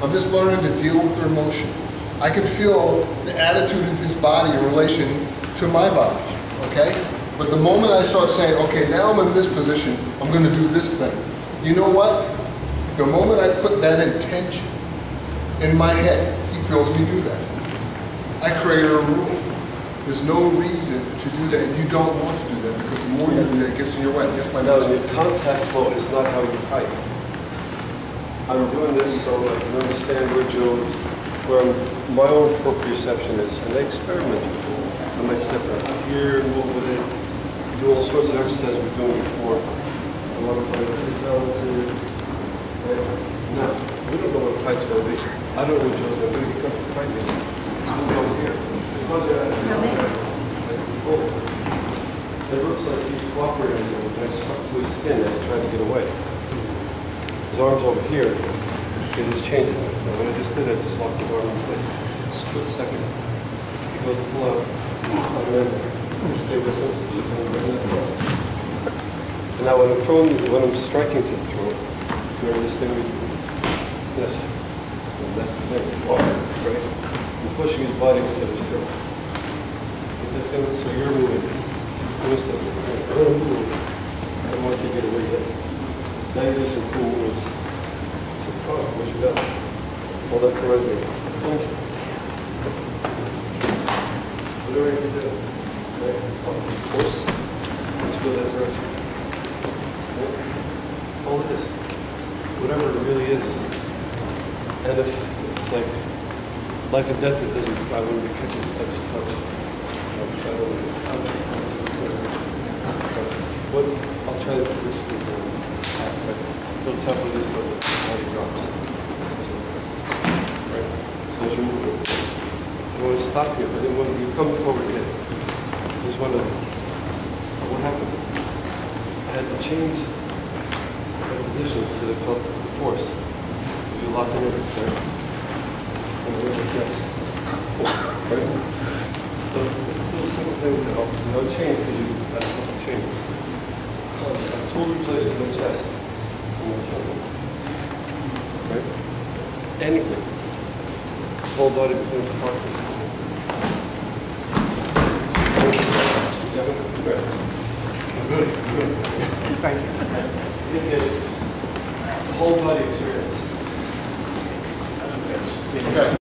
I'm just learning to deal with their emotion. I can feel the attitude of his body in relation to my body, okay? But the moment I start saying, okay, now I'm in this position, I'm gonna do this thing. You know what? The moment I put that intention in my head, he feels me do that. I created a rule. There's no reason to do that, and you don't want to do that, because the more you do that, it gets in your way. Yes, my No, the contact flow is not how you fight. I'm doing this so I can understand where my own proprioception is, and I experiment. I might step out here, move with it, do all sorts of exercises we're doing before. I want to find what the balance is. Now, we don't know what a fight's going to be. I don't know what Joe's going to do. He comes to fight me. Let's move over here. It looks like he's cooperating with me. I stuck to his skin and I tried to get away. His arm's over here. It is changing. And when I just did it, I just locked his arm in place. Split second. He goes full out. And then stay with him. And now when I'm striking to the throat, remember this thing we do? Yes. So that's the thing. Right? I'm pushing his body instead of his throat. Get that feeling? So you're moving. I'm going to move. I don't want you to get away yet. Now you do some cool moves. Oh, what you got? Hold that for right there. Thank you. Whatever you can do. Right? Of course. Let's go that direction. Right? That's all it is. Whatever it really is. And if it's like life and death, I wouldn't be kicking touch. I'll try this with a little tap of this, but the body drops. Right? So as you move it, I want to stop here, but then when you come forward again, I just want to, what happened? I had to change my position because I felt the force. You lock in it, right? And what is next? Right? So it's a simple thing that helps. No change because you that's not change. Tool replacement in the chest. Right? Anything. Whole body becomes part of it. Good. Thank you. It's a whole body experience.